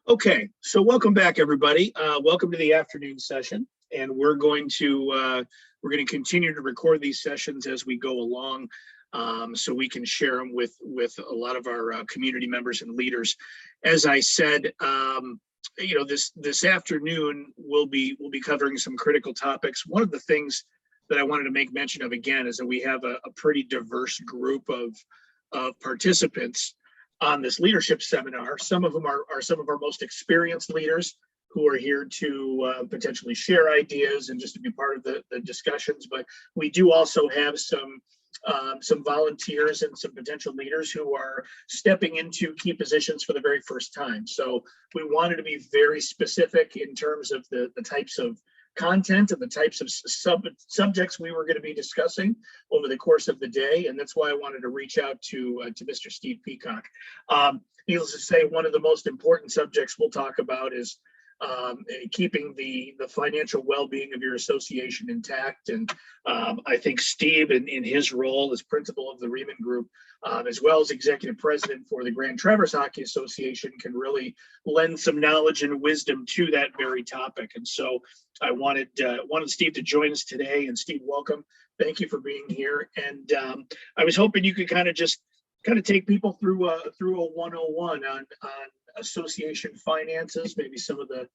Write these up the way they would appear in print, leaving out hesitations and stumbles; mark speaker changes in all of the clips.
Speaker 1: Okay, so welcome back, everybody. Welcome to the afternoon session, and we're going to continue to record these sessions as we go along, so we can share them with a lot of our community members and leaders. As I said, this afternoon we'll be covering some critical topics. One of the things that I wanted to make mention of again is that we have a pretty diverse group of participants on this leadership seminar. Some of them are some of our most experienced leaders who are here to potentially share ideas and just to be part of the discussions. But we do also have some volunteers and some potential leaders who are stepping into key positions for the very first time. So we wanted to be very specific in terms of the types of content and the types of subjects we were going to be discussing over the course of the day, and that's why I wanted to reach out to Mr. Steve Peacock. Needless to say, one of the most important subjects we'll talk about is keeping the financial well-being of your association intact. And I think Steve, in his role as principal of the Riemann Group, as well as executive president for the Grand Traverse Hockey Association, can really lend some knowledge and wisdom to that very topic. And so I wanted Steve to join us today. And Steve, welcome. Thank you for being here. And I was hoping you could kind of take people through a 101 on association finances, maybe some of the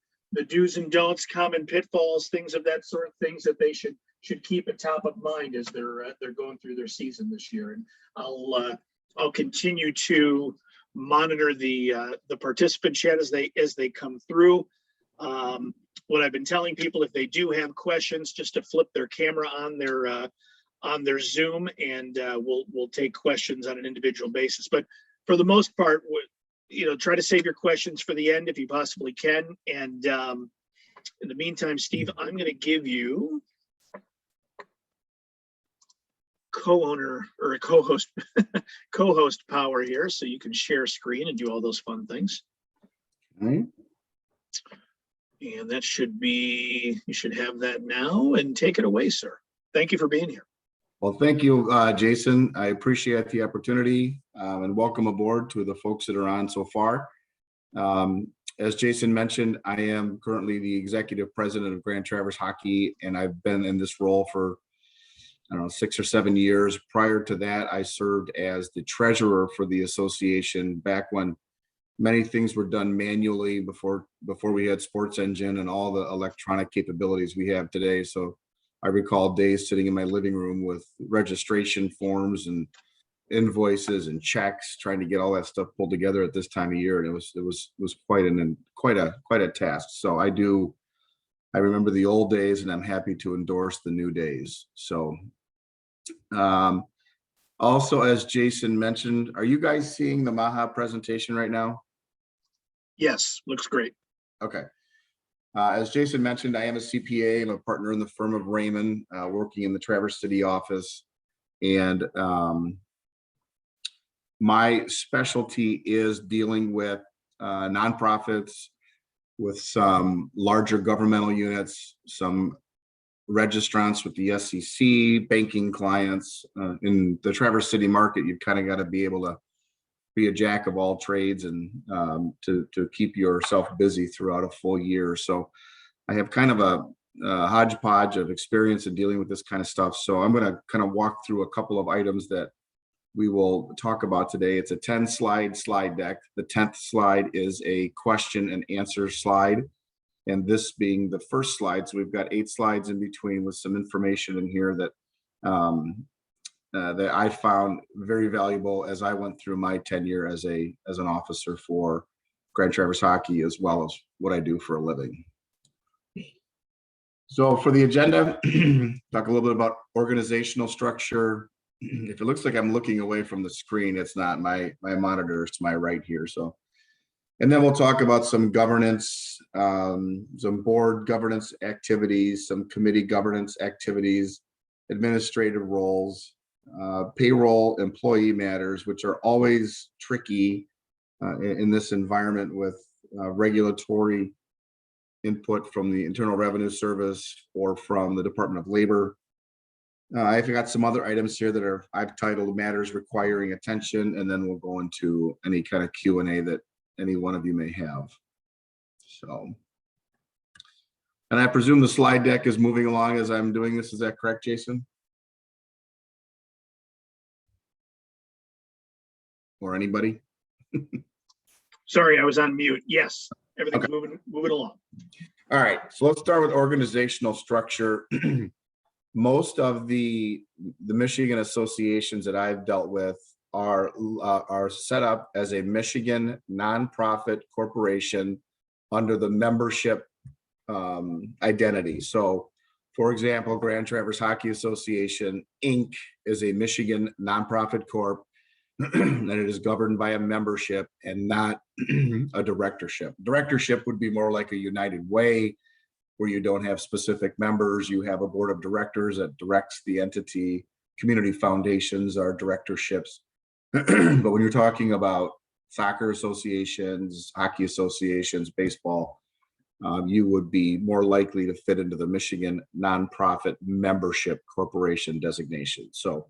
Speaker 1: do's and don'ts, common pitfalls, things of that sort, things that they should keep at top of mind as they're going through their season this year. And I'll continue to monitor the participant chat as they come through. What I've been telling people, if they do have questions, just to flip their camera on their Zoom, and we'll take questions on an individual basis. But for the most part, try to save your questions for the end if you possibly can. And in the meantime, Steve, I'm going to give you co-owner or co-host power here, so you can share screen and do all those fun things.
Speaker 2: All right.
Speaker 1: And that you should have that now, and take it away, sir. Thank you for being here.
Speaker 2: Well, thank you, Jason. I appreciate the opportunity, and welcome aboard to the folks that are on so far. As Jason mentioned, I am currently the executive president of Grand Traverse Hockey, and I've been in this role for, 6 or 7 years. Prior to that, I served as the treasurer for the association back when many things were done manually before we had Sports Engine and all the electronic capabilities we have today. So I recall days sitting in my living room with registration forms and invoices and checks, trying to get all that stuff pulled together at this time of year, and it was quite a task. So I remember the old days, and I'm happy to endorse the new days. So also, as Jason mentioned, are you guys seeing the Maha presentation right now?
Speaker 1: Yes, looks great.
Speaker 2: Okay. As Jason mentioned, I am a CPA. I'm a partner in the firm of Raymond, working in the Traverse City office. And my specialty is dealing with nonprofits, with some larger governmental units, some registrants with the SEC, banking clients. In the Traverse City market, you've kind of got to be able to be a jack of all trades and to keep yourself busy throughout a full year. So I have kind of a hodgepodge of experience in dealing with this kind of stuff. So I'm going to kind of walk through a couple of items that we will talk about today. It's a 10-slide slide deck. The 10th slide is a question and answer slide, and this being the first slide. So we've got 8 slides in between with some information in here that that I found very valuable as I went through my tenure as an officer for Grand Traverse Hockey, as well as what I do for a living. So for the agenda, talk a little bit about organizational structure. If it looks like I'm looking away from the screen, it's not. My monitor is to my right here. So, and then we'll talk about some governance, some board governance activities, some committee governance activities, administrative roles, payroll, employee matters, which are always tricky in this environment with regulatory input from the Internal Revenue Service or from the Department of Labor. I've got some other items here that I've titled matters requiring attention, and then we'll go into any kind of Q&A that any one of you may have. So, and I presume the slide deck is moving along as I'm doing this. Is that correct, Jason? Or anybody?
Speaker 1: Sorry, I was on mute. Yes, everything's
Speaker 2: Okay.
Speaker 1: moving along.
Speaker 2: All right, so let's start with organizational structure. Most of the Michigan associations that I've dealt with are set up as a Michigan nonprofit corporation under the membership identity. So, for example, Grand Traverse Hockey Association, Inc. is a Michigan nonprofit corp, and it is governed by a membership and not a directorship. Directorship would be more like a United Way, where you don't have specific members. You have a board of directors that directs the entity. Community foundations are directorships. But when you're talking about soccer associations, hockey associations, baseball, you would be more likely to fit into the Michigan nonprofit membership corporation designation. So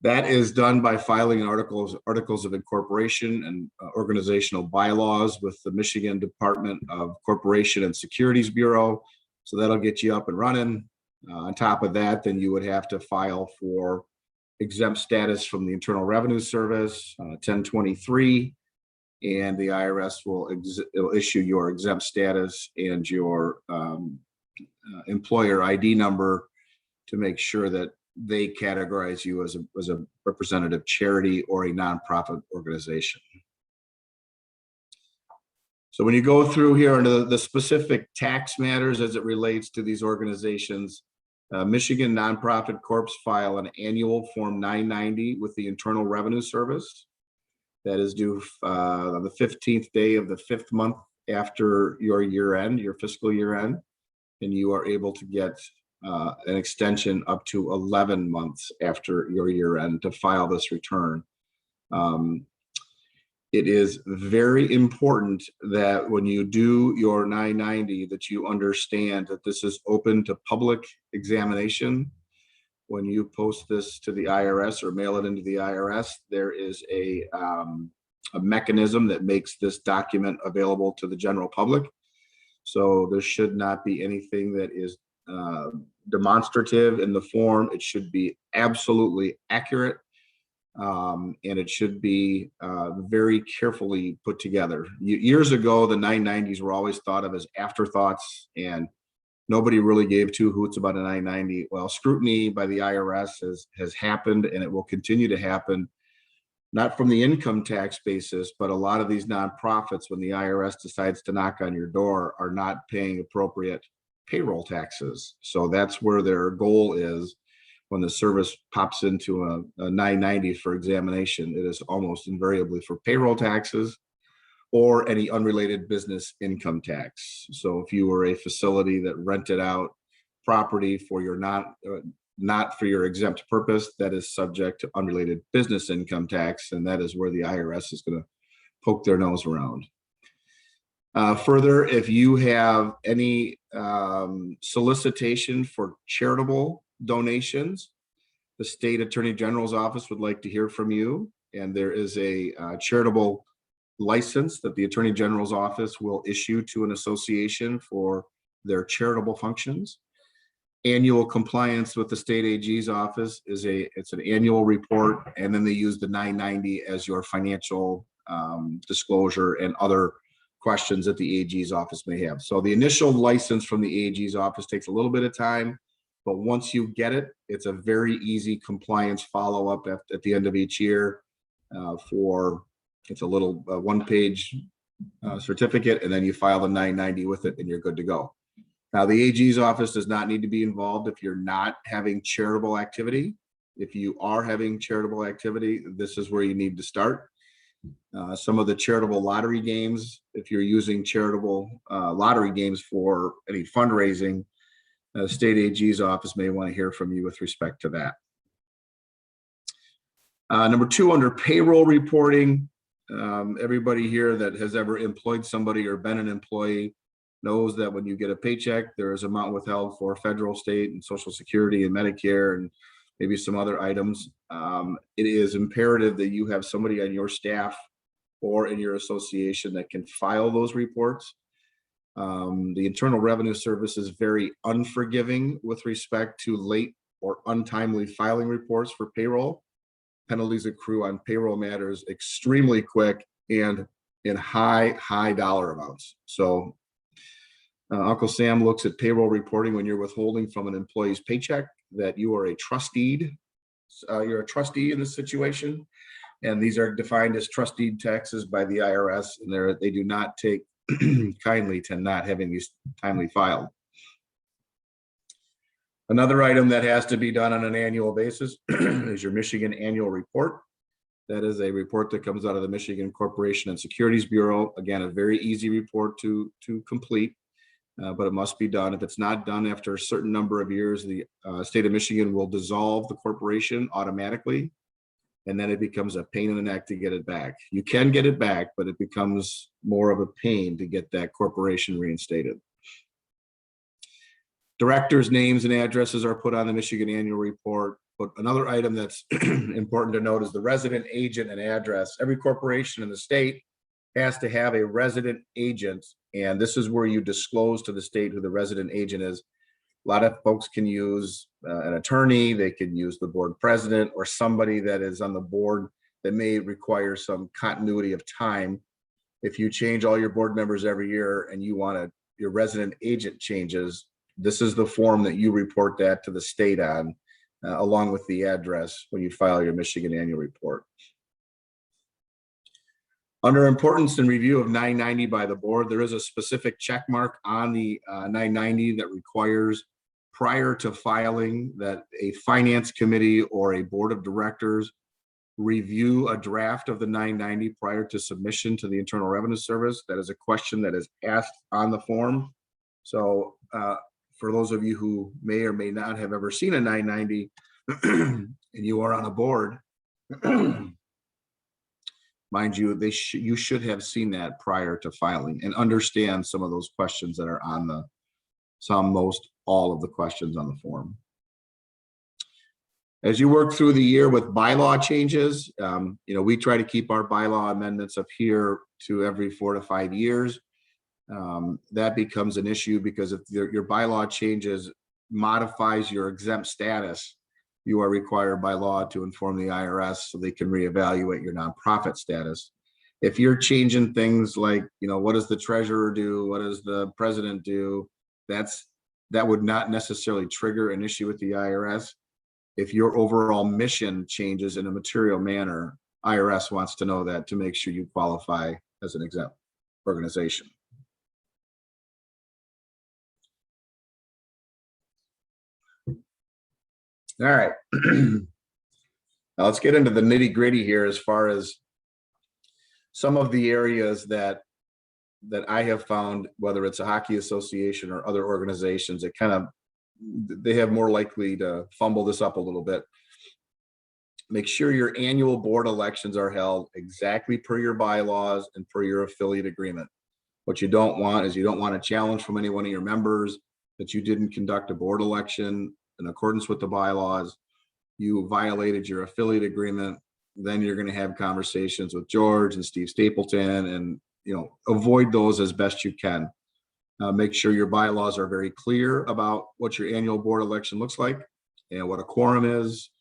Speaker 2: that is done by filing articles of incorporation and organizational bylaws with the Michigan Department of Corporation and Securities Bureau. So that'll get you up and running. On top of that, then you would have to file for exempt status from the Internal Revenue Service, 1023, and the IRS will issue your exempt status and your employer ID number to make sure that they categorize you as a representative charity or a nonprofit organization. So when you go through here into the specific tax matters as it relates to these organizations, Michigan nonprofit corps file an annual Form 990 with the Internal Revenue Service. That is due on the 15th day of the 5th month after your year end, your fiscal year end, and you are able to get an extension up to 11 months after your year end to file this return. It is very important that when you do your 990 that you understand that this is open to public examination. When you post this to the IRS or mail it into the IRS, there is a mechanism that makes this document available to the general public. So there should not be anything that is demonstrative in the form. It should be absolutely accurate, and it should be very carefully put together. Years ago, the 990s were always thought of as afterthoughts, and nobody really gave two hoots about a 990. Well, scrutiny by the IRS has happened, and it will continue to happen, not from the income tax basis, but a lot of these nonprofits, when the IRS decides to knock on your door, are not paying appropriate payroll taxes. So that's where their goal is. When the service pops into a 990 for examination, it is almost invariably for payroll taxes or any unrelated business income tax. So if you were a facility that rented out property for your not for your exempt purpose, that is subject to unrelated business income tax, and that is where the IRS is going to poke their nose around. Further, if you have any solicitation for charitable donations, the state attorney general's office would like to hear from you, and there is a charitable license that the attorney general's office will issue to an association for their charitable functions. Annual compliance with the state AG's office it's an annual report, and then they use the 990 as your financial disclosure and other questions that the AG's office may have. So the initial license from the AG's office takes a little bit of time, but once you get it, it's a very easy compliance follow-up at the end of each year it's a little one-page certificate, and then you file the 990 with it and you're good to go. Now, the AG's office does not need to be involved if you're not having charitable activity. If you are having charitable activity, this is where you need to start. Some of the charitable lottery games, if you're using charitable lottery games for any fundraising, state AG's office may want to hear from you with respect to that. Number 2, under payroll reporting, everybody here that has ever employed somebody or been an employee knows that when you get a paycheck, there is amount withheld for federal, state, and Social Security and Medicare and maybe some other items. It is imperative that you have somebody on your staff or in your association that can file those reports. The Internal Revenue Service is very unforgiving with respect to late or untimely filing reports for payroll. Penalties accrue on payroll matters extremely quick and in high dollar amounts. So Uncle Sam looks at payroll reporting when you're withholding from an employee's paycheck that you are a trustee. You're a trustee in this situation. And these are defined as trustee taxes by the IRS, and they do not take kindly to not having these timely filed. Another item that has to be done on an annual basis is your Michigan annual report. That is a report that comes out of the Michigan Corporation and Securities Bureau. Again, a very easy report to complete, but it must be done. If it's not done after a certain number of years, the state of Michigan will dissolve the corporation automatically, and then it becomes a pain in the neck to get it back. You can get it back, but it becomes more of a pain to get that corporation reinstated. Directors' names and addresses are put on the Michigan annual report. But another item that's important to note is the resident agent and address. Every corporation in the state has to have a resident agent, and this is where you disclose to the state who the resident agent is. A lot of folks can use an attorney, they can use the board president or somebody that is on the board that may require some continuity of time. If you change all your board members every year and you want your resident agent changes, this is the form that you report that to the state on, along with the address when you file your Michigan annual report. Under importance and review of 990 by the board, there is a specific check mark on the 990 that requires prior to filing that a finance committee or a board of directors review a draft of the 990 prior to submission to the Internal Revenue Service. That is a question that is asked on the form. So for those of you who may or may not have ever seen a 990 and you are on a board, mind you, you should have seen that prior to filing and understand some of those questions that are on all of the questions on the form. As you work through the year with bylaw changes, we try to keep our bylaw amendments up here to every 4 to 5 years. That becomes an issue because if your bylaw changes modifies your exempt status, you are required by law to inform the IRS so they can reevaluate your nonprofit status. If you're changing things like, what does the treasurer do? What does the president do? That would not necessarily trigger an issue with the IRS. If your overall mission changes in a material manner, IRS wants to know that to make sure you qualify as an exempt organization. All right. Now let's get into the nitty gritty here as far as some of the areas that I have found, whether it's a hockey association or other organizations, they have more likely to fumble this up a little bit. Make sure your annual board elections are held exactly per your bylaws and per your affiliate agreement. What you don't want is a challenge from any one of your members that you didn't conduct a board election in accordance with the bylaws. You violated your affiliate agreement. Then you're going to have conversations with George and Steve Stapleton and avoid those as best you can. Make sure your bylaws are very clear about what your annual board election looks like and what a quorum is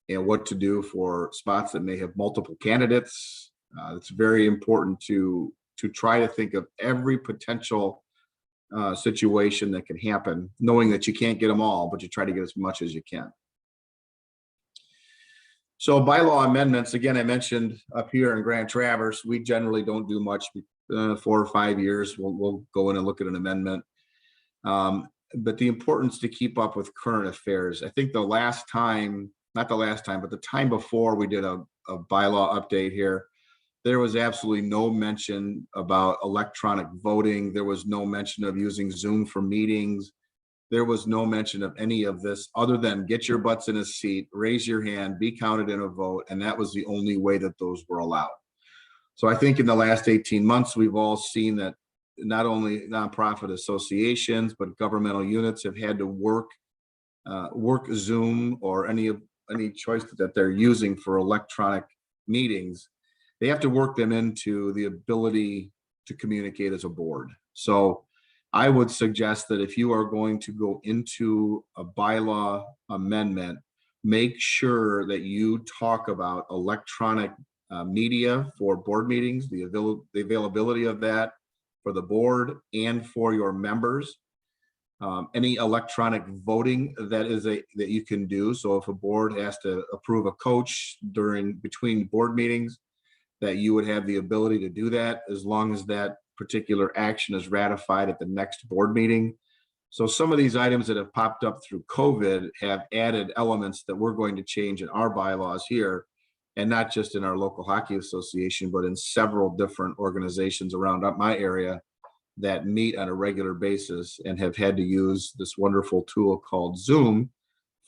Speaker 2: and what to do for spots that may have multiple candidates. It's very important to try to think of every potential situation that can happen, knowing that you can't get them all, but you try to get as much as you can. So bylaw amendments, again, I mentioned up here in Grand Traverse, we generally don't do much. 4 or 5 years, we'll go in and look at an amendment. But the importance to keep up with current affairs. I think not the last time, but the time before we did a bylaw update here, there was absolutely no mention about electronic voting. There was no mention of using Zoom for meetings. There was no mention of any of this other than get your butts in a seat, raise your hand, be counted in a vote. And that was the only way that those were allowed. So I think in the last 18 months, we've all seen that not only nonprofit associations, but governmental units have had to work Zoom or any choice that they're using for electronic meetings. They have to work them into the ability to communicate as a board. So I would suggest that if you are going to go into a bylaw amendment, make sure that you talk about electronic media for board meetings, the availability of that for the board and for your members. Any electronic voting that you can do. So if a board has to approve a coach between board meetings, that you would have the ability to do that as long as that particular action is ratified at the next board meeting. So some of these items that have popped up through COVID have added elements that we're going to change in our bylaws here, and not just in our local hockey association, but in several different organizations around my area that meet on a regular basis and have had to use this wonderful tool called Zoom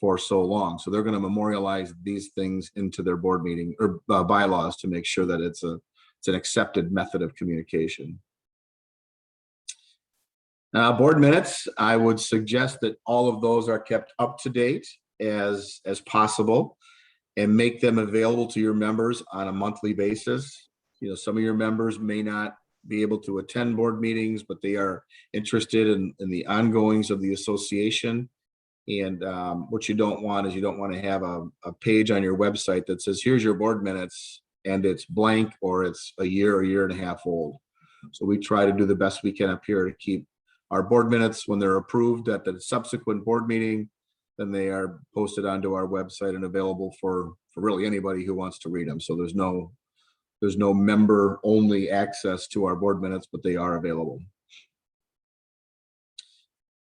Speaker 2: for so long. So they're going to memorialize these things into their board meeting or bylaws to make sure that it's an accepted method of communication. Board minutes, I would suggest that all of those are kept up to date as possible and make them available to your members on a monthly basis. Some of your members may not be able to attend board meetings, but they are interested in the ongoings of the association. And what you don't want is you don't want to have a page on your website that says, here's your board minutes, and it's blank or it's a year and a half old. So we try to do the best we can up here to keep our board minutes, when they're approved at the subsequent board meeting, then they are posted onto our website and available for really anybody who wants to read them. So there's no member only access to our board minutes, but they are available.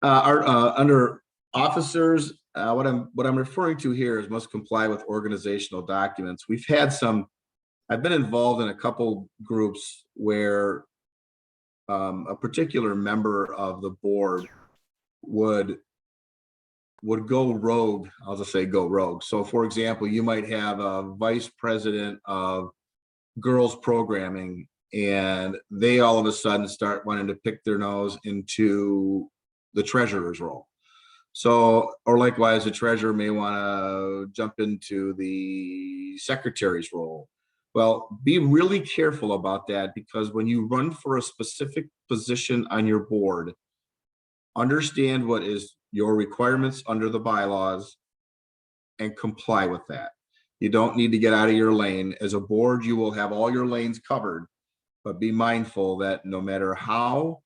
Speaker 2: Under officers, what I'm referring to here is must comply with organizational documents. I've been involved in a couple groups where a particular member of the board would go rogue. I'll just say go rogue. So for example, you might have a vice president of girls programming, and they all of a sudden start wanting to pick their nose into the treasurer's role. So, or likewise, the treasurer may want to jump into the secretary's role. Well, be really careful about that, because when you run for a specific position on your board, understand what is your requirements under the bylaws and comply with that. You don't need to get out of your lane. As a board, you will have all your lanes covered, but be mindful that no matter how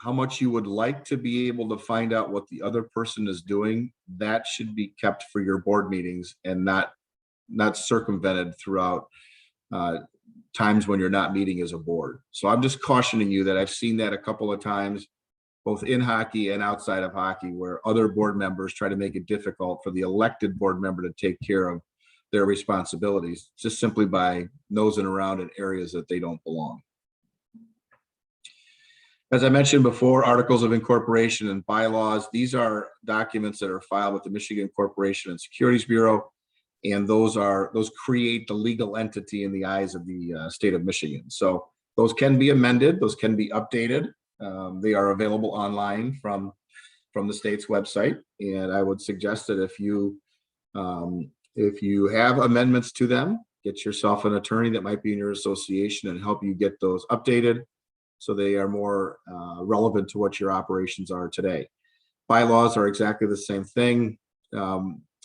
Speaker 2: much you would like to be able to find out what the other person is doing, that should be kept for your board meetings and not circumvented throughout times when you're not meeting as a board. So I'm just cautioning you that I've seen that a couple of times, both in hockey and outside of hockey, where other board members try to make it difficult for the elected board member to take care of their responsibilities just simply by nosing around in areas that they don't belong. As I mentioned before, articles of incorporation and bylaws, these are documents that are filed with the Michigan Corporation and Securities Bureau, and those create the legal entity in the eyes of the state of Michigan. So those can be amended, those can be updated. They are available online from the state's website, and I would suggest that if you have amendments to them, get yourself an attorney that might be in your association and help you get those updated so they are more relevant to what your operations are today. Bylaws are exactly the same thing.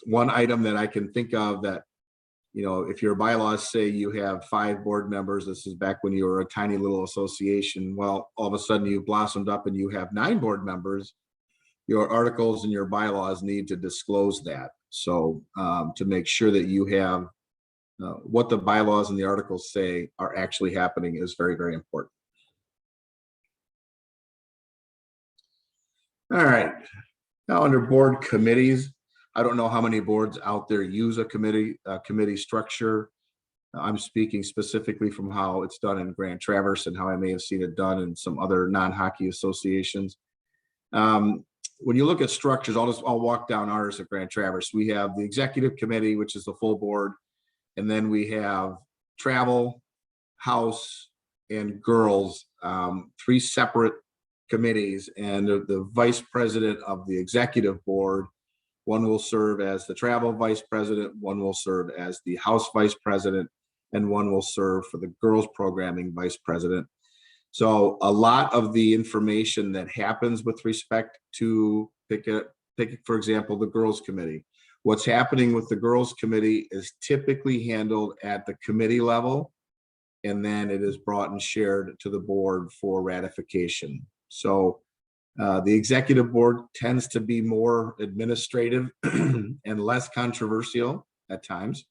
Speaker 2: One item that I can think of that, if your bylaws say you have 5 board members, this is back when you were a tiny little association, well, all of a sudden you blossomed up and you have 9 board members, your articles and your bylaws need to disclose that. So to make sure that you have what the bylaws and the articles say are actually happening is very, very important. All right, now under board committees, I don't know how many boards out there use a committee structure. I'm speaking specifically from how it's done in Grand Traverse and how I may have seen it done in some other non-hockey associations. When you look at structures, I'll walk down ours at Grand Traverse. We have the executive committee, which is the full board, and then we have travel, house, and girls, 3 separate committees, and the vice president of the executive board, one will serve as the travel vice president, one will serve as the house vice president, and one will serve for the girls programming vice president. So a lot of the information that happens with respect to pick for example, the Girls Committee. What's happening with the Girls Committee is typically handled at the committee level, and then it is brought and shared to the board for ratification. So the executive board tends to be more administrative and less controversial at times.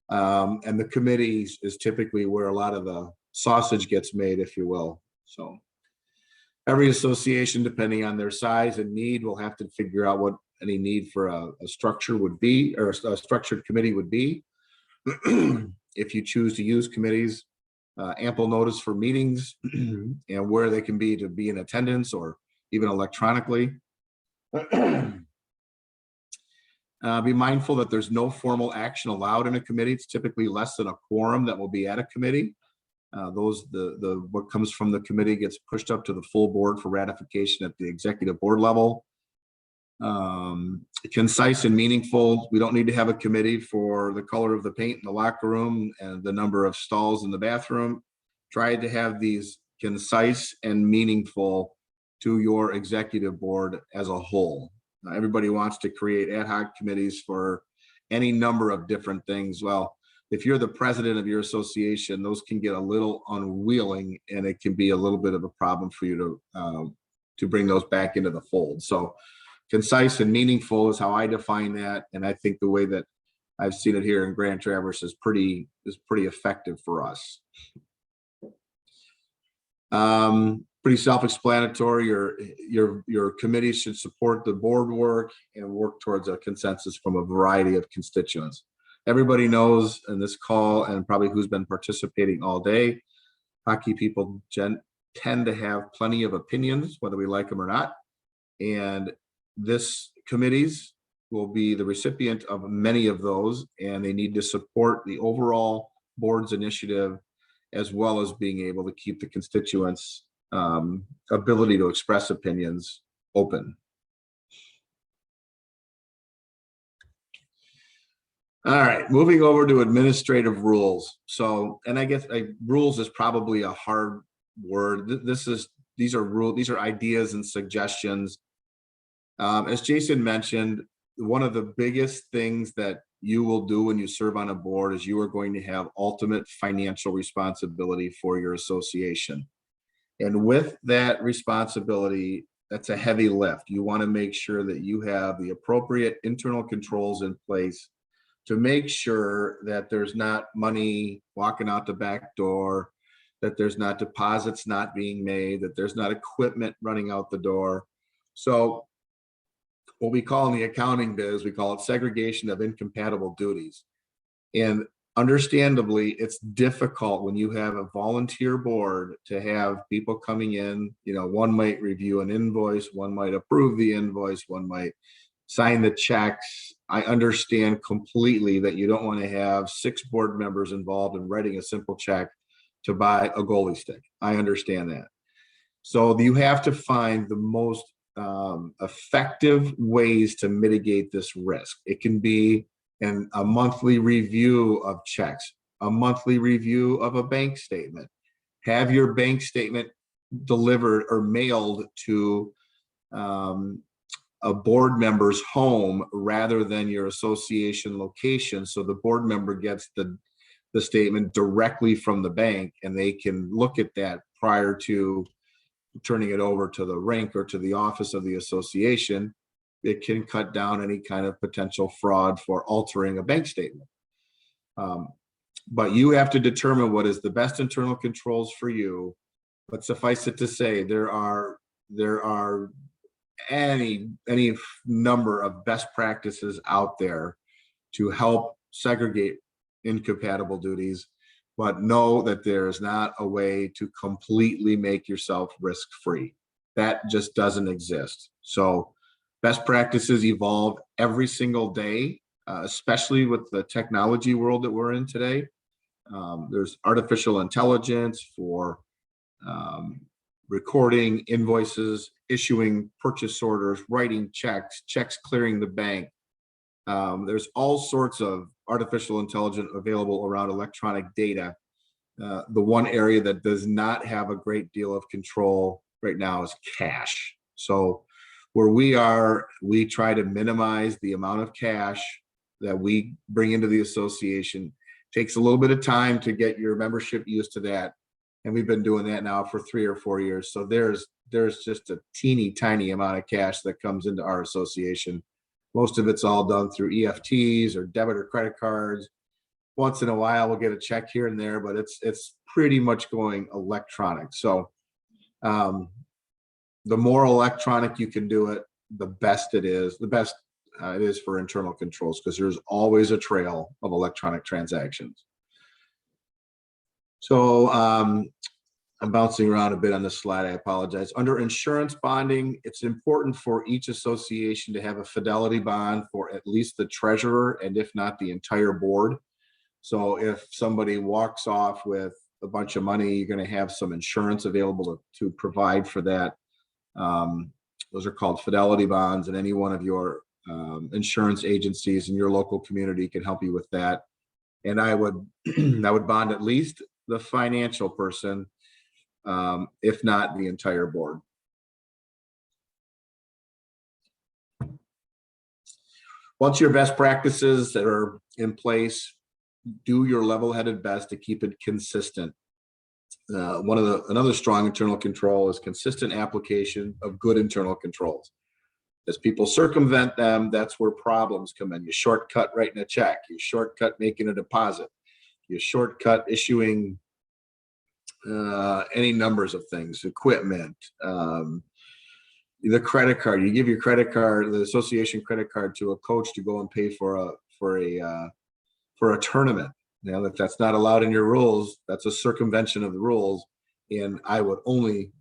Speaker 2: And the committees is typically where a lot of the sausage gets made, if you will. So every association, depending on their size and need, will have to figure out what any need for a structure would be, or a structured committee would be. If you choose to use committees, ample notice for meetings and where they can be to be in attendance or even electronically. Be mindful that there's no formal action allowed in a committee. It's typically less than a quorum that will be at a committee. What comes from the committee gets pushed up to the full board for ratification at the executive board level. Concise and meaningful. We don't need to have a committee for the color of the paint in the locker room and the number of stalls in the bathroom. Try to have these concise and meaningful to your executive board as a whole. Everybody wants to create ad hoc committees for any number of different things. Well, if you're the president of your association, those can get a little unwilling, and it can be a little bit of a problem for you to bring those back into the fold. So concise and meaningful is how I define that, and I think the way that I've seen it here in Grand Traverse is pretty effective for us. Pretty self-explanatory. Your committee should support the board work and work towards a consensus from a variety of constituents. Everybody knows in this call, and probably who's been participating all day, hockey people tend to have plenty of opinions, whether we like them or not. And this committees will be the recipient of many of those, and they need to support the overall board's initiative, as well as being able to keep the constituents' ability to express opinions open. All right, moving over to administrative rules. So, and I guess rules is probably a hard word. These are ideas and suggestions. As Jason mentioned, one of the biggest things that you will do when you serve on a board is you are going to have ultimate financial responsibility for your association. And with that responsibility, that's a heavy lift. You want to make sure that you have the appropriate internal controls in place to make sure that there's not money walking out the back door, that there's not deposits not being made, that there's not equipment running out the door. So what we call in the accounting biz, we call it segregation of incompatible duties. And understandably, it's difficult when you have a volunteer board to have people coming in. You know, one might review an invoice, one might approve the invoice, one might sign the checks. I understand completely that you don't want to have 6 board members involved in writing a simple check to buy a goalie stick. I understand that. So you have to find the most effective ways to mitigate this risk. It can be a monthly review of checks, a monthly review of a bank statement. Have your bank statement delivered or mailed to a board member's home rather than your association location, so the board member gets the statement directly from the bank, and they can look at that prior to turning it over to the rink or to the office of the association. It can cut down any kind of potential fraud for altering a bank statement. But you have to determine what is the best internal controls for you. But suffice it to say, there are any number of best practices out there to help segregate incompatible duties, but know that there is not a way to completely make yourself risk-free. That just doesn't exist. So best practices evolve every single day, especially with the technology world that we're in today. There's artificial intelligence for recording invoices, issuing purchase orders, writing checks clearing the bank. There's all sorts of artificial intelligence available around electronic data The one area that does not have a great deal of control right now is cash. So where we are, we try to minimize the amount of cash that we bring into the association. Takes a little bit of time to get your membership used to that. And we've been doing that now for 3 or 4 years. So there's just a teeny tiny amount of cash that comes into our association. Most of it's all done through EFTs or debit or credit cards. Once in a while, we'll get a check here and there, but it's pretty much going electronic. So the more electronic you can do it, the best it is. The best it is for internal controls, because there's always a trail of electronic transactions. So I'm bouncing around a bit on this slide. I apologize. Under insurance bonding, it's important for each association to have a fidelity bond for at least the treasurer, and if not the entire board. So if somebody walks off with a bunch of money, you're going to have some insurance available to provide for that. Those are called fidelity bonds, and any one of your insurance agencies in your local community can help you with that. And I would bond at least the financial person, if not the entire board. Once your best practices that are in place, do your level-headed best to keep it consistent. Another strong internal control is consistent application of good internal controls. As people circumvent them, that's where problems come in. You shortcut writing a check, you shortcut making a deposit, you shortcut issuing any numbers of things, equipment, the credit card. You give your credit card, the association credit card, to a coach to go and pay for a tournament. Now, if that's not allowed in your rules, that's a circumvention of the rules. And I would only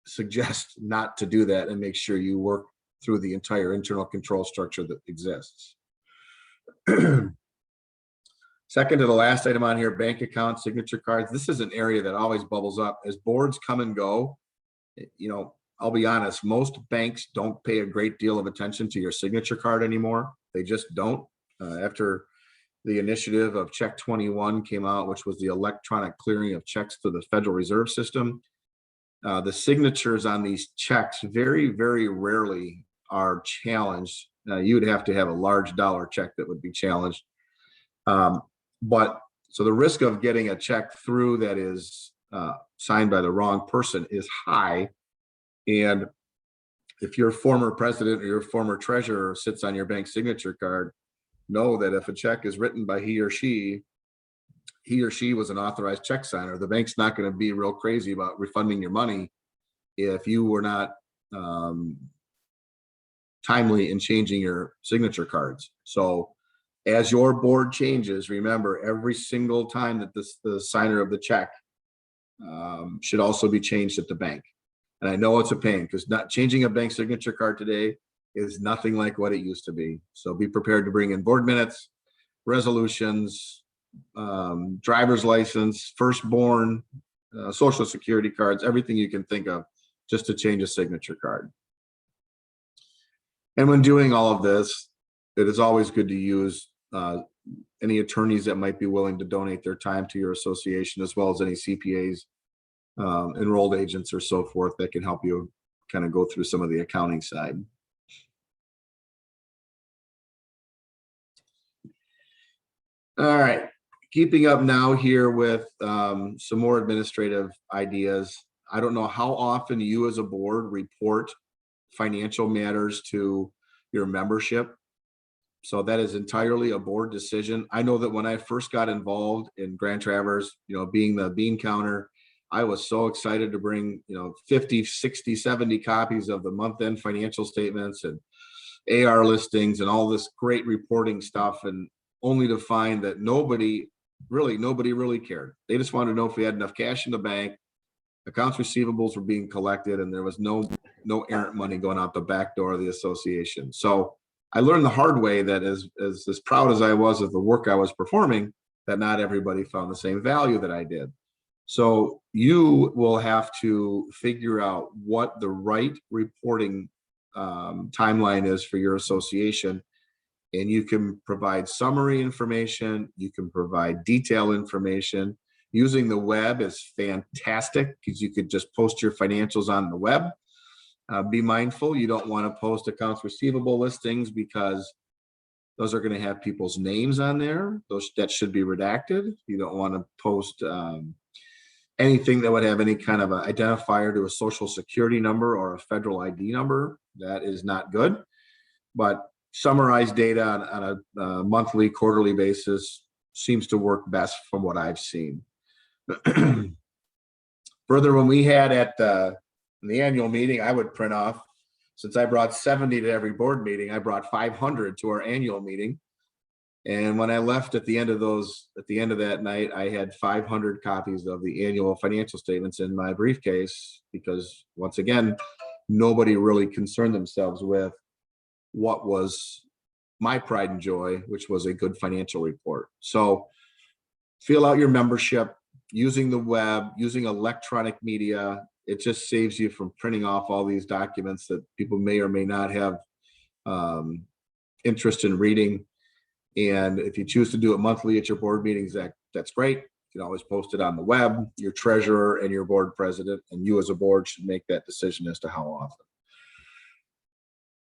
Speaker 2: suggest not to do that, and make sure you work through the entire internal control structure that exists. Second to the last item on here, bank accounts, signature cards. This is an area that always bubbles up as boards come and go. You know, I'll be honest, most banks don't pay a great deal of attention to your signature card anymore. They just don't. After the initiative of Check 21 came out, which was the electronic clearing of checks to the Federal Reserve System, the signatures on these checks very, very rarely are challenged. You would have to have a large dollar check that would be challenged. But so the risk of getting a check through that is signed by the wrong person is high. And if your former president or your former treasurer sits on your bank signature card, know that if a check is written by he or she was an authorized check signer. The bank's not going to be real crazy about refunding your money if you were not timely in changing your signature cards. So as your board changes, remember every single time that the signer of the check should also be changed at the bank. And I know it's a pain, because not changing a bank signature card today is nothing like what it used to be. So be prepared to bring in board minutes, resolutions, driver's license, firstborn, social security cards, everything you can think of just to change a signature card. And when doing all of this, it is always good to use any attorneys that might be willing to donate their time to your association, as well as any CPAs, enrolled agents or so forth that can help you kind of go through some of the accounting side. All right, keeping up now here with some more administrative ideas. I don't know how often you as a board report financial matters to your membership. So that is entirely a board decision. I know that when I first got involved in Grand Traverse, being the bean counter, I was so excited to bring, 50, 60, 70 copies of the month-end financial statements and AR listings and all this great reporting stuff, and only to find that nobody really cared. They just wanted to know if we had enough cash in the bank, accounts receivables were being collected, and there was no errant money going out the back door of the association. So I learned the hard way that as proud as I was of the work I was performing, that not everybody found the same value that I did. So you will have to figure out what the right reporting timeline is for your association. And you can provide summary information, you can provide detailed information, Using the web is fantastic because you could just post your financials on the web. Be mindful, you don't want to post accounts receivable listings because those are going to have people's names on there. That should be redacted. You don't want to post anything that would have any kind of an identifier to a social security number or a federal ID number. That is not good. But summarized data on a monthly, quarterly basis seems to work best from what I've seen. Further, when we had at the annual meeting, I would print off, since I brought 70 to every board meeting, I brought 500 to our annual meeting. And when I left at the end of that night, I had 500 copies of the annual financial statements in my briefcase because, once again, nobody really concerned themselves with what was my pride and joy, which was a good financial report. So fill out your membership using the web, using electronic media. It just saves you from printing off all these documents that people may or may not have interest in reading. And if you choose to do it monthly at your board meetings, that's great. You can always post it on the web. Your treasurer and your board president and you as a board should make that decision as to how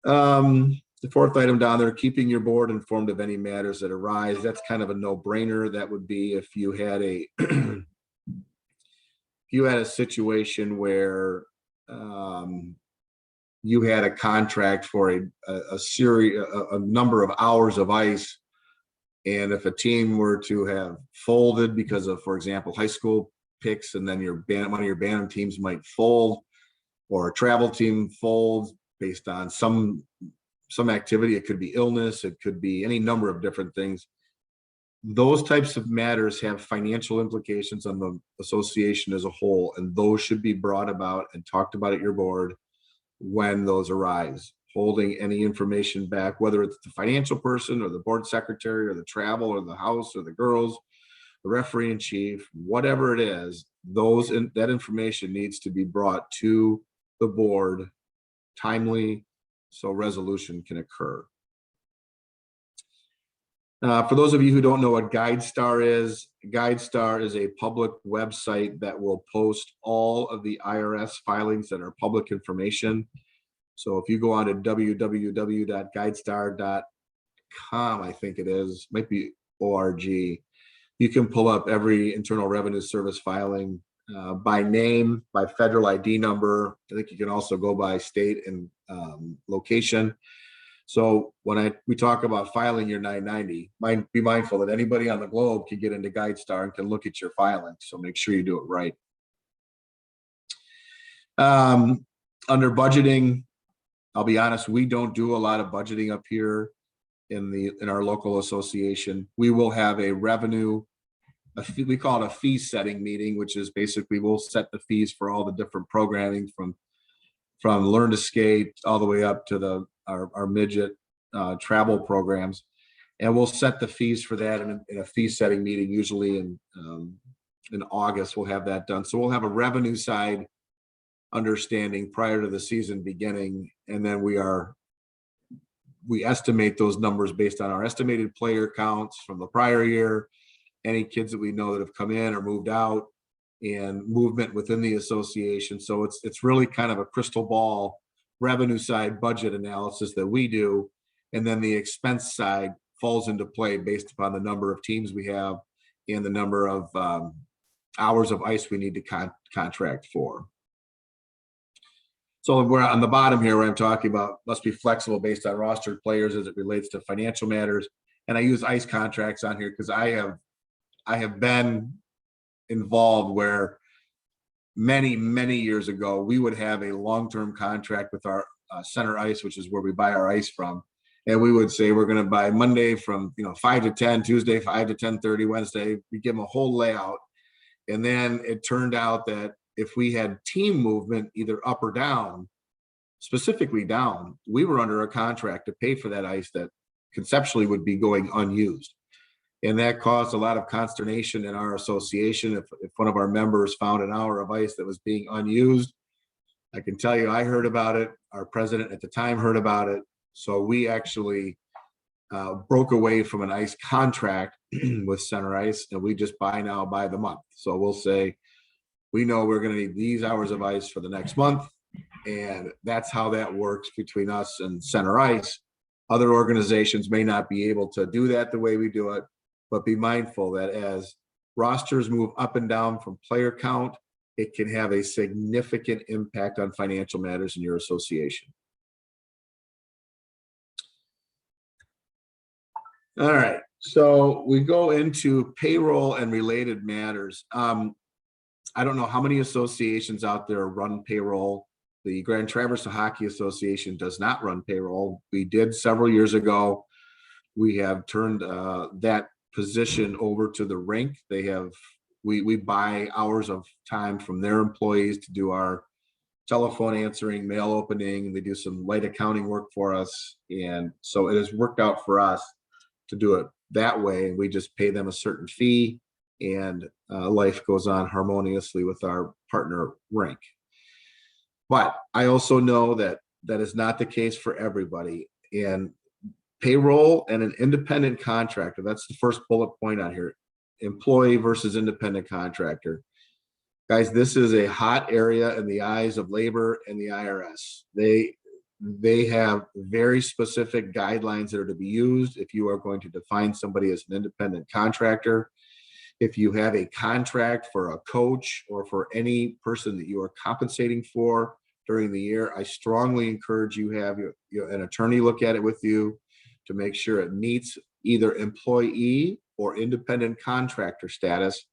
Speaker 2: often. The fourth item down there, keeping your board informed of any matters that arise. That's kind of a no-brainer. That would be if you had a situation where you had a contract for a number of hours of ice, and if a team were to have folded because of, for example, high school picks, and then one of your Bantam teams might fold, or a travel team folds based on some activity. It could be illness, it could be any number of different things. Those types of matters have financial implications on the association as a whole, and those should be brought about and talked about at your board when those arise. Holding any information back, whether it's the financial person or the board secretary or the travel or the house or the girls, the referee in chief, whatever it is, that information needs to be brought to the board timely so resolution can occur. For those of you who don't know what GuideStar is a public website that will post all of the IRS filings that are public information. So if you go on to www.guidestar.com, I think it is, might be .org, you can pull up every Internal Revenue Service filing by name, by federal ID number. I think you can also go by state and location. So when we talk about filing your 990, be mindful that anybody on the globe can get into GuideStar and can look at your filing. So make sure you do it right. Under budgeting, I'll be honest, we don't do a lot of budgeting up here in our local association. We will have we call it a fee setting meeting, which is basically we'll set the fees for all the different programming from Learn to Skate all the way up to our midget travel programs, and we'll set the fees for that in a fee setting meeting. Usually in August we'll have that done. So we'll have a revenue side understanding prior to the season beginning, and then we estimate those numbers based on our estimated player counts from the prior year, any kids that we know that have come in or moved out, and movement within the association. So it's really kind of a crystal ball revenue side budget analysis that we do, and then the expense side falls into play based upon the number of teams we have and the number of hours of ice we need to contract for. So we're on the bottom here where I'm talking about must be flexible based on rostered players as it relates to financial matters. And I use ice contracts on here because I have been involved where many years ago we would have a long-term contract with our center ice, which is where we buy our ice from, and we would say we're going to buy Monday from 5 to 10, Tuesday 5 to 10:30, Wednesday. We give them a whole layout, and then it turned out that if we had team movement either up or down, specifically down, we were under a contract to pay for that ice that conceptually would be going unused. And that caused a lot of consternation in our association. If one of our members found an hour of ice that was being unused, I can tell you I heard about it. Our president at the time heard about it. So we actually broke away from an ice contract with Center Ice, and we just buy now by the month. So we'll say, we know we're going to need these hours of ice for the next month. And that's how that works between us and Center Ice. Other organizations may not be able to do that the way we do it, but be mindful that as rosters move up and down from player count, it can have a significant impact on financial matters in your association. All right, so we go into payroll and related matters. I don't know how many associations out there run payroll. The Grand Traverse Hockey Association does not run payroll. We did several years ago. We have turned that position over to the rink. They have, we buy hours of time from their employees to do our telephone answering, mail opening. They do some light accounting work for us. And so it has worked out for us to do it that way. We just pay them a certain fee, and life goes on harmoniously with our partner rink. But I also know that that is not the case for everybody. And payroll and an independent contractor, that's the first bullet point on here, employee versus independent contractor. Guys, this is a hot area in the eyes of labor and the IRS. They have very specific guidelines that are to be used if you are going to define somebody as an independent contractor. If you have a contract for a coach or for any person that you are compensating for during the year, I strongly encourage you have an attorney look at it with you to make sure it meets either employee or independent contractor status,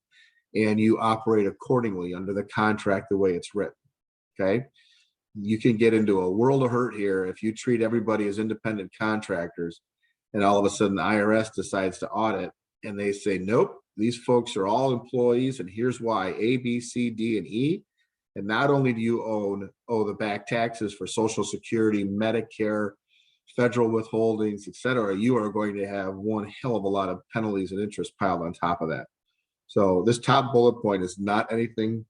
Speaker 2: and you operate accordingly under the contract the way it's written, okay? You can get into a world of hurt here if you treat everybody as independent contractors and all of a sudden the IRS decides to audit and they say, nope, these folks are all employees and here's why, A, B, C, D, and E. And not only do you owe the back taxes for Social Security, Medicare, federal withholdings, et cetera, you are going to have one hell of a lot of penalties and interest piled on top of that. So this top bullet point is not anything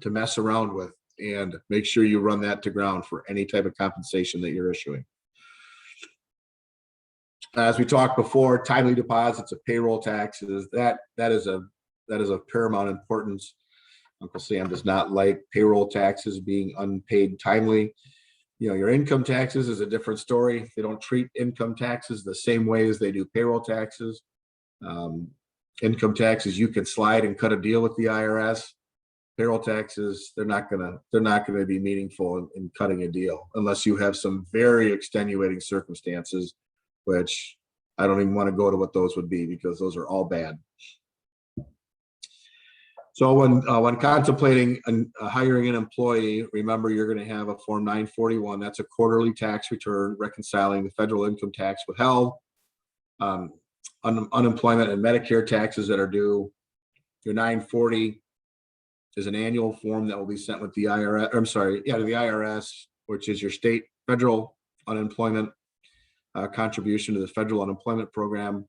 Speaker 2: to mess around with, and make sure you run that to ground for any type of compensation that you're issuing. As we talked before, timely deposits of payroll taxes, that is of paramount importance. Uncle Sam does not like payroll taxes being unpaid timely. You know, your income taxes is a different story. They don't treat income taxes the same way as they do payroll taxes. Income taxes, you can slide and cut a deal with the IRS. Payroll taxes, they're not gonna be meaningful in cutting a deal unless you have some very extenuating circumstances, which I don't even want to go to what those would be because those are all bad. So when contemplating hiring an employee, remember you're going to have a Form 941. That's a quarterly tax return reconciling the federal income tax withheld, unemployment and Medicare taxes that are due. Your 940 is an annual form that will be sent with the IRS. To the IRS, which is your state federal unemployment contribution to the federal unemployment program.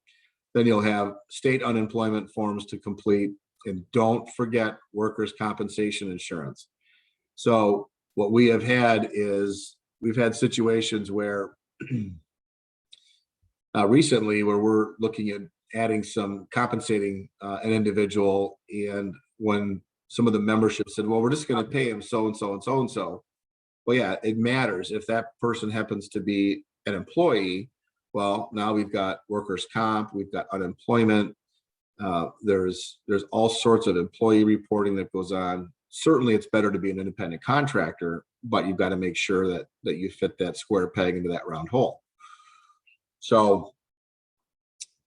Speaker 2: Then you'll have state unemployment forms to complete. And don't forget workers' compensation insurance. So what we have had is we've had situations where recently where we're looking at adding some compensating an individual, and when some of the membership said, well, we're just going to pay him so and so and so and so. Well, yeah, it matters if that person happens to be an employee. Well, now we've got workers' comp, we've got unemployment. There's all sorts of employee reporting that goes on. Certainly it's better to be an independent contractor, but you've got to make sure that you fit that square peg into that round hole. So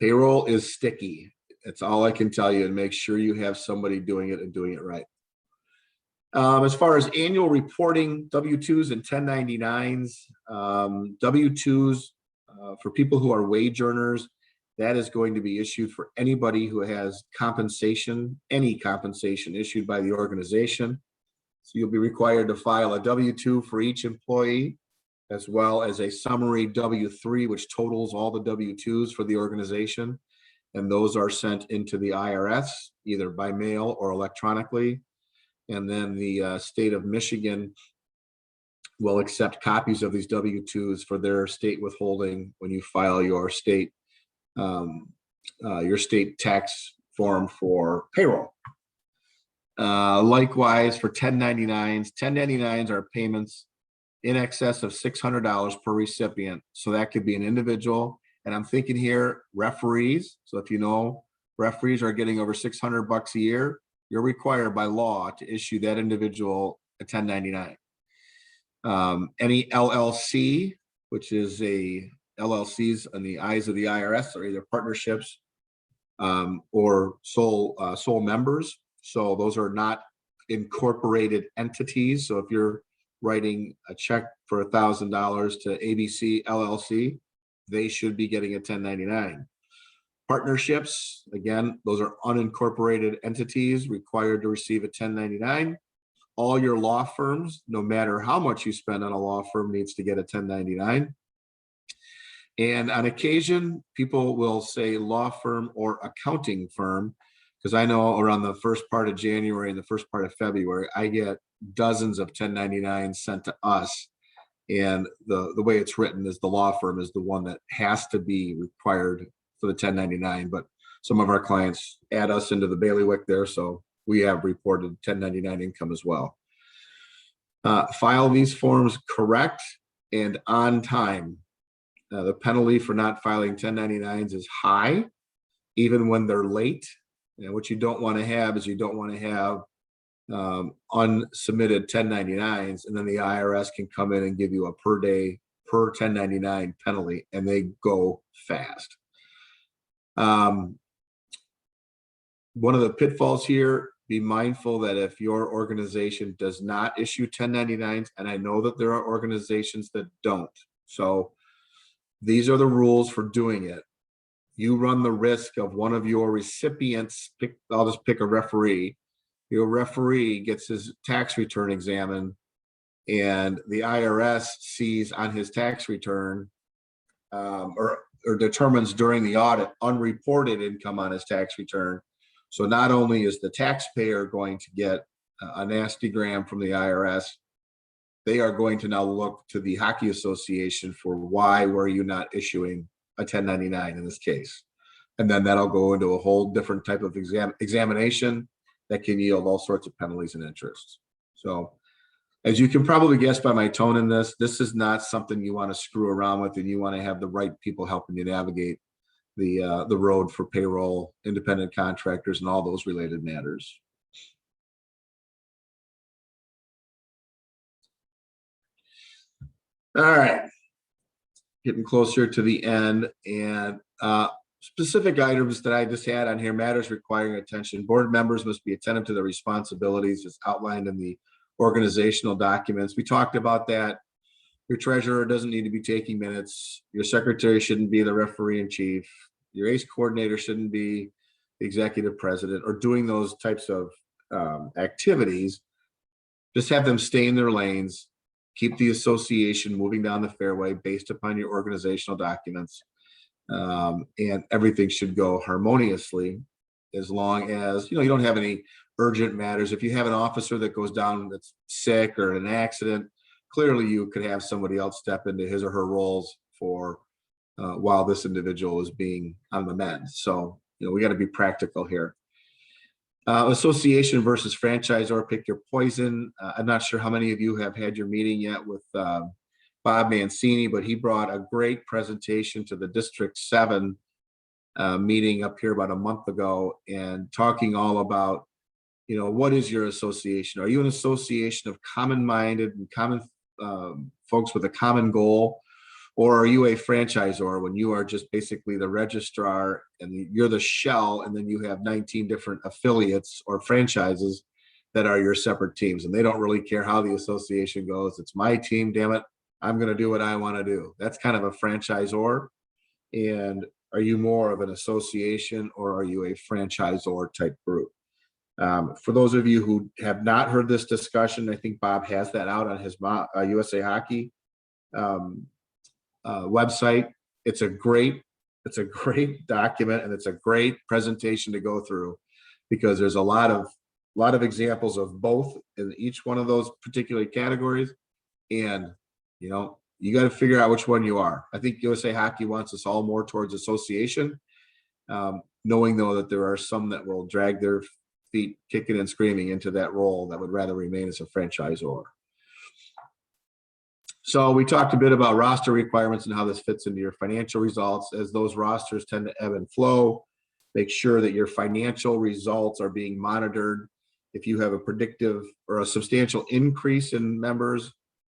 Speaker 2: payroll is sticky. That's all I can tell you, and make sure you have somebody doing it and doing it right. As far as annual reporting, W-2s and 1099s, W-2s for people who are wage earners, that is going to be issued for anybody who has compensation, any compensation issued by the organization. So you'll be required to file a W-2 for each employee, as well as a summary W-3, which totals all the W-2s for the organization. And those are sent into the IRS, either by mail or electronically. And then the state of Michigan will accept copies of these W-2s for their state withholding when you file your state your state tax form for payroll. Likewise, for 1099s, 1099s are payments in excess of $600 per recipient. So that could be an individual. And I'm thinking here, referees. So if you know, referees are getting over $600 a year, you're required by law to issue that individual a 1099. Any LLC, which is a LLCs in the eyes of the IRS, are either partnerships or sole members. So those are not incorporated entities. So if you're writing a check for $1,000 to ABC LLC, they should be getting a 1099. Partnerships, again, those are unincorporated entities required to receive a 1099. All your law firms, no matter how much you spend on a law firm, needs to get a 1099. And on occasion, people will say law firm or accounting firm, because I know around the first part of January and the first part of February, I get dozens of 1099s sent to us. And the way it's written is the law firm is the one that has to be required for the 1099. But some of our clients add us into the bailiwick there. So we have reported 1099 income as well. File these forms correct and on time. The penalty for not filing 1099s is high, even when they're late. And what you don't want to have is you don't want to have unsubmitted 1099s, and then the IRS can come in and give you a per day per 1099 penalty, and they go fast. One of the pitfalls here, be mindful that if your organization does not issue 1099s, and I know that there are organizations that don't, so these are the rules for doing it. You run the risk of one of your recipients, I'll just pick a referee. Your referee gets his tax return examined, and the IRS sees on his tax return or determines during the audit unreported income on his tax return. So not only is the taxpayer going to get a nasty gram from the IRS, they are going to now look to the Hockey Association for why were you not issuing a 1099 in this case. And then that'll go into a whole different type of examination that can yield all sorts of penalties and interests. So as you can probably guess by my tone in this is not something you want to screw around with, and you want to have the right people helping you navigate the road for payroll, independent contractors, and all those related matters. All right, getting closer to the end, and specific items that I just had on here, matters requiring attention. Board members must be attentive to their responsibilities as outlined in the organizational documents. We talked about that. Your treasurer doesn't need to be taking minutes. Your secretary shouldn't be the referee in chief. Your ACE coordinator shouldn't be the executive president or doing those types of activities. Just have them stay in their lanes. Keep the association moving down the fairway based upon your organizational documents. And everything should go harmoniously, as long as you don't have any urgent matters. If you have an officer that goes down that's sick or in an accident, clearly you could have somebody else step into his or her roles for while this individual is being on the mend. So we got to be practical here. Association versus franchisor, pick your poison. I'm not sure how many of you have had your meeting yet with Bob Mancini, but he brought a great presentation to the District 7 meeting up here about a month ago, and talking all about, what is your association? Are you an association of common-minded and common folks with a common goal? Or are you a franchisor when you are just basically the registrar and you're the shell, and then you have 19 different affiliates or franchises that are your separate teams, and they don't really care how the association goes. It's my team, damn it. I'm going to do what I want to do. That's kind of a franchisor. And are you more of an association, or are you a franchisor type group? For those of you who have not heard this discussion, I think Bob has that out on his USA Hockey website. It's a great document, and it's a great presentation to go through, because there's a lot of examples of both in each one of those particular categories. And you got to figure out which one you are. I think USA Hockey wants us all more towards association, knowing though that there are some that will drag their feet kicking and screaming into that role that would rather remain as a franchisor. So we talked a bit about roster requirements and how this fits into your financial results, as those rosters tend to ebb and flow. Make sure that your financial results are being monitored. If you have a predictive or a substantial increase in members,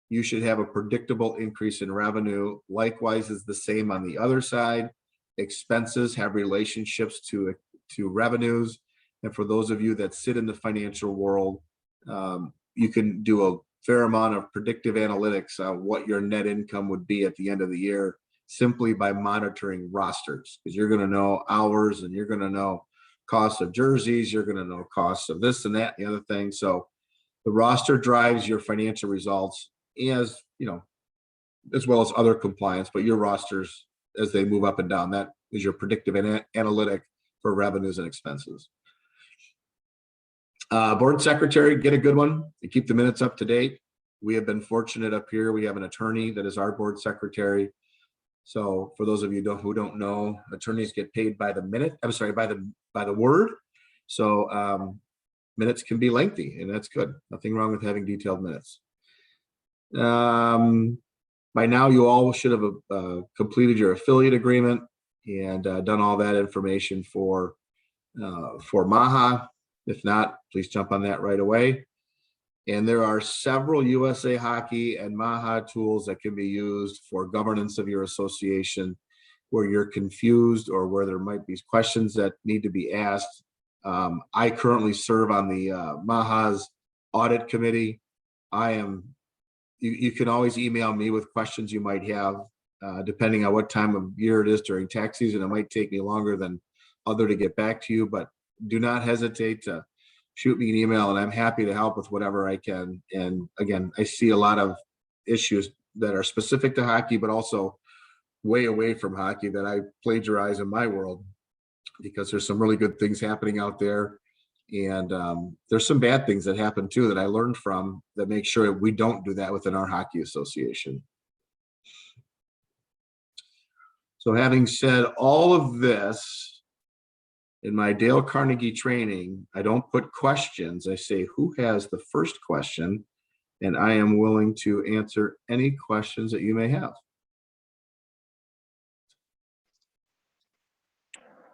Speaker 2: you should have a predictable increase in revenue. Likewise is the same on the other side. Expenses have relationships to revenues. And for those of you that sit in the financial world, you can do a fair amount of predictive analytics on what your net income would be at the end of the year, simply by monitoring rosters, because you're going to know hours and you're going to know costs of jerseys, you're going to know costs of this and that and the other thing. So the roster drives your financial results, as you know, as well as other compliance, but your rosters, as they move up and down, that is your predictive analytic for revenues and expenses. Board secretary, get a good one to keep the minutes up to date. We have been fortunate up here. We have an attorney that is our board secretary. So for those of you who don't know, attorneys get paid by the minute. I'm sorry, by the word. So minutes can be lengthy, and that's good. Nothing wrong with having detailed minutes. By now, you all should have completed your affiliate agreement and done all that information for MAHA. If not, please jump on that right away. And there are several USA Hockey and MAHA tools that can be used for governance of your association, where you're confused or where there might be questions that need to be asked. I currently serve on the MAHA's audit committee. You can always email me with questions you might have, depending on what time of year it is during tax season. It might take me longer than other to get back to you, but do not hesitate to shoot me an email, and I'm happy to help with whatever I can. And again, I see a lot of issues that are specific to hockey, but also way away from hockey that I plagiarize in my world, because there's some really good things happening out there. And there's some bad things that happen too that I learned from, that make sure we don't do that within our hockey association. So having said all of this, in my Dale Carnegie training, I don't put questions. I say, who has the first question? And I am willing to answer any questions that you may have.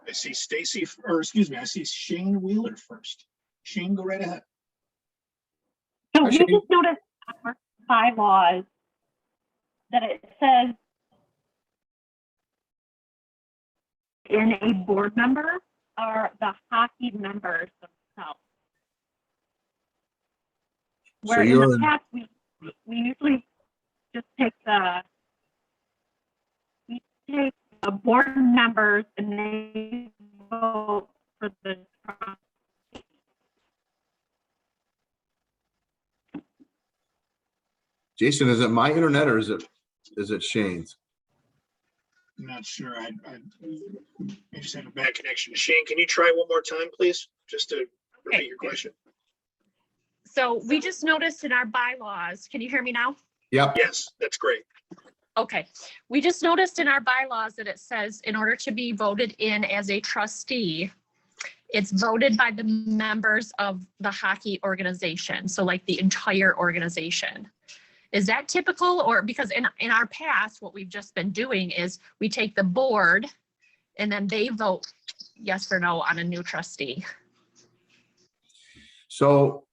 Speaker 1: I see Stacy, or excuse me, I see Shane Wheeler first. Shane, go right ahead.
Speaker 3: So we just noticed our bylaws that it says in a board member are the hockey members themselves. Where in the past we usually just take the board members and they vote for the trustee.
Speaker 2: Jason, is it my internet or is it Shane's?
Speaker 1: I'm not sure. I just had a bad connection. Shane, can you try one more time, please? Just to repeat your question.
Speaker 4: So we just noticed in our bylaws, can you hear me now?
Speaker 2: Yep.
Speaker 1: Yes, that's great.
Speaker 4: Okay. We just noticed in our bylaws that it says in order to be voted in as a trustee, it's voted by the members of the hockey organization. So like the entire organization. Is that typical? Or because in our past, what we've just been doing is we take the board and then they vote yes or no on a new trustee.
Speaker 2: So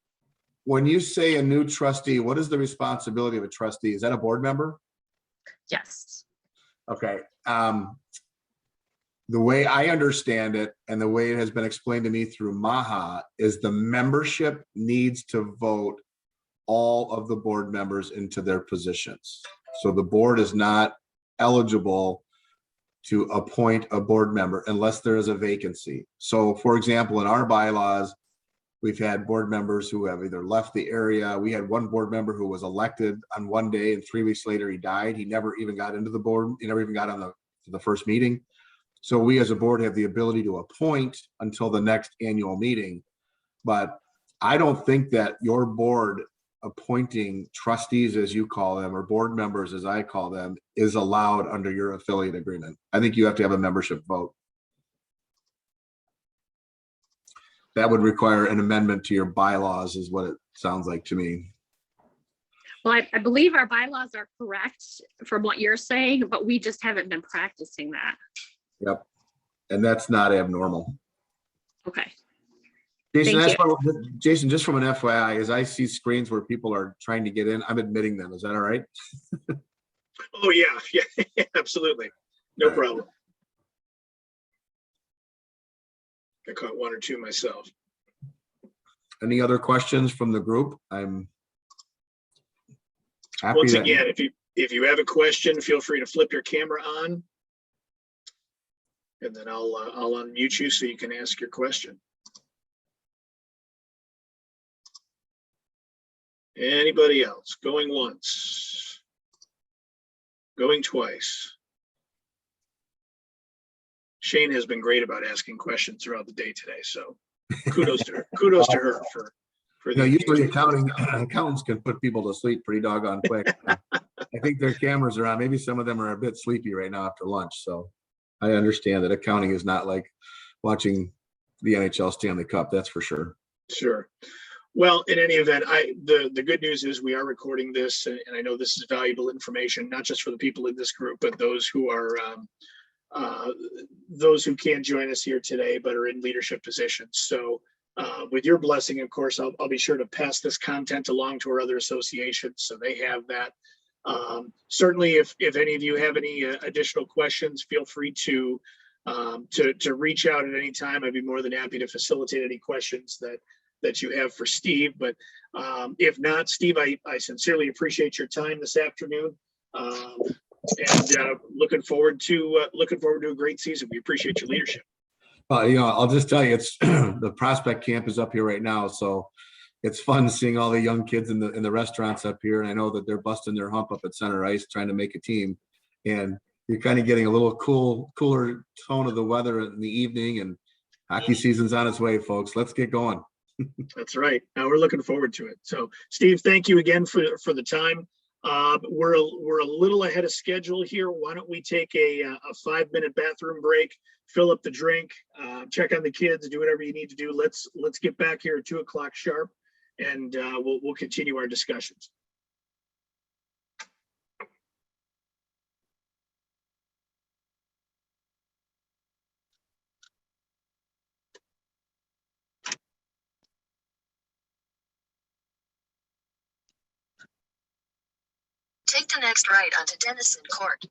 Speaker 2: when you say a new trustee, what is the responsibility of a trustee? Is that a board member?
Speaker 4: Yes.
Speaker 2: Okay. The way I understand it and the way it has been explained to me through MAHA is the membership needs to vote all of the board members into their positions. So the board is not eligible to appoint a board member unless there is a vacancy. So for example, in our bylaws, we've had board members who have either left the area. We had one board member who was elected on one day and 3 weeks later he died. He never even got into the board. He never even got on the first meeting. So we as a board have the ability to appoint until the next annual meeting. But I don't think that your board appointing trustees, as you call them, or board members, as I call them, is allowed under your affiliate agreement. I think you have to have a membership vote. that would require an amendment to your bylaws is what it sounds like to me.
Speaker 4: Well, I believe our bylaws are correct from what you're saying, but we just haven't been practicing that.
Speaker 2: Yep. And that's not abnormal.
Speaker 4: Okay.
Speaker 2: Jason,
Speaker 4: Thank
Speaker 2: Jason, just from an FYI, as I see screens where people are trying to get in, I'm admitting them. Is that all right?
Speaker 1: Oh, yeah, yeah, absolutely. No problem. I caught one or two myself.
Speaker 2: Any other questions from the group? I'm happy.
Speaker 1: Once again, if you have a question, feel free to flip your camera on, and then I'll unmute you so you can ask your question. Anybody else? Going once, going twice. Shane has been great about asking questions throughout the day today, so kudos to her. Kudos to her for
Speaker 2: You know, usually accountants can put people to sleep pretty doggone quick. I think their cameras are on. Maybe some of them are a bit sleepy right now after lunch. So I understand that accounting is not like watching the NHL Stanley Cup. That's for sure.
Speaker 1: Sure. Well, in any event, the good news is we are recording this, and I know this is valuable information, not just for the people in this group, but those who are those who can't join us here today, but are in leadership positions. So with your blessing, of course, I'll be sure to pass this content along to our other associations so they have that. Certainly, if any of you have any additional questions, feel free to reach out at any time. I'd be more than happy to facilitate any questions that you have for Steve. But if not, Steve, I sincerely appreciate your time this afternoon. And looking forward to a great season. We appreciate your leadership.
Speaker 2: You know, I'll just tell you, it's the prospect camp is up here right now, so it's fun seeing all the young kids in the restaurants up here. And I know that they're busting their hump up at center ice trying to make a team. And you're kind of getting a little cooler tone of the weather in the evening, and hockey season's on its way, folks. Let's get going.
Speaker 1: That's right. Now we're looking forward to it. So, Steve, thank you again for the time. We're a little ahead of schedule here. Why don't we take a 5-minute bathroom break, fill up the drink, check on the kids, do whatever you need to do. Let's get back here at 2:00 sharp, and we'll continue our discussions.
Speaker 5: Take the next right onto Denison Court.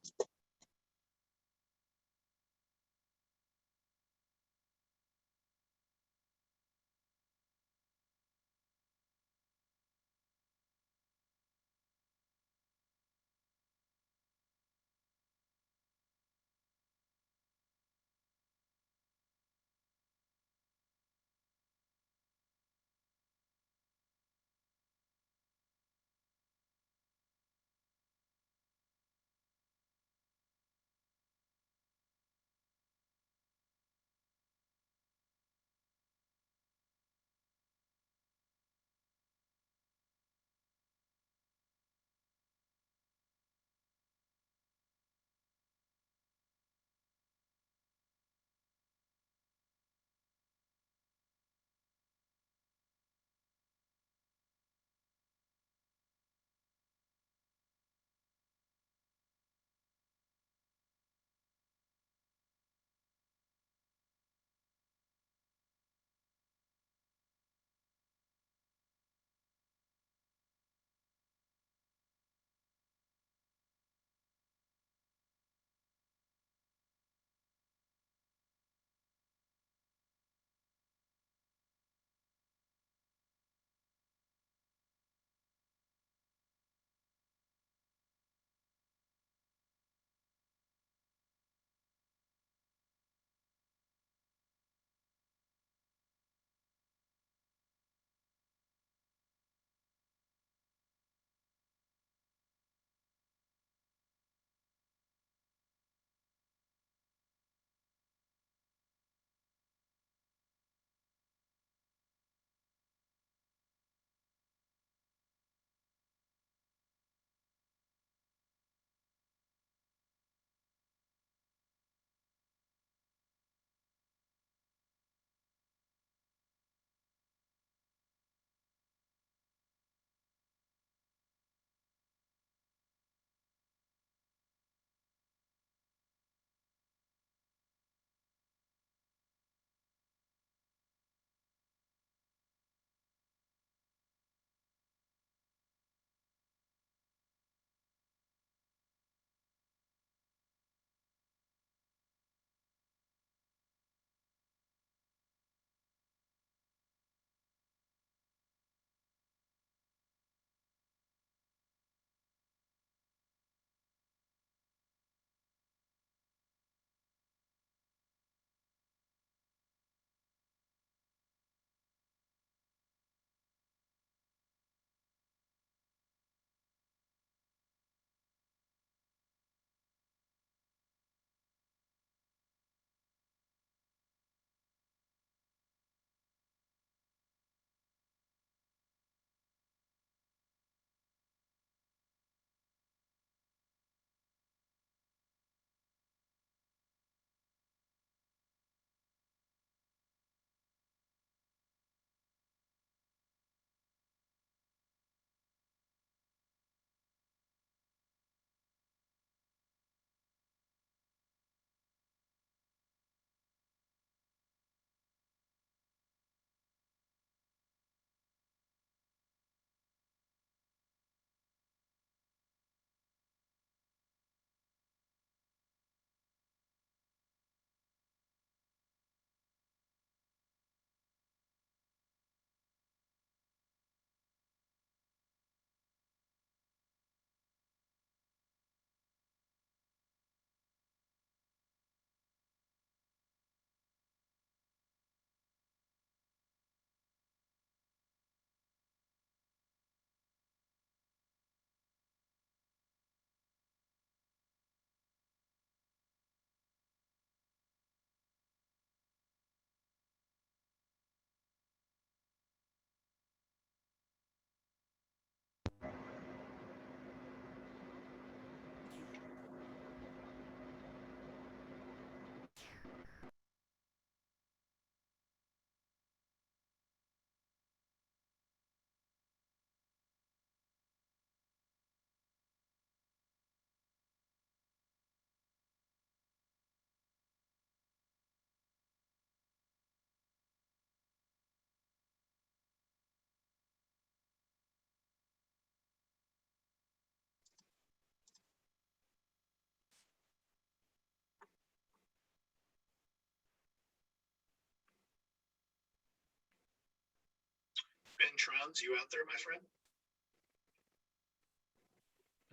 Speaker 1: Ben Trons, you out there, my friend?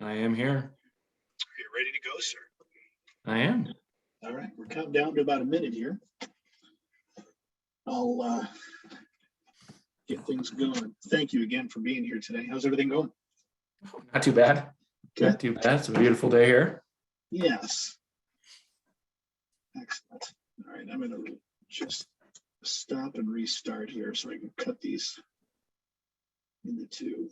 Speaker 6: I am here.
Speaker 1: Are you ready to go, sir?
Speaker 6: I am.
Speaker 1: All right, we're counting down to about a minute here. I'll get things going. Thank you again for being here today. How's everything going?
Speaker 6: Not too bad.
Speaker 1: Good.
Speaker 6: Not too bad. It's a beautiful day here.
Speaker 1: Yes. Excellent. All right, I'm gonna just stop and restart here so I can cut these into two.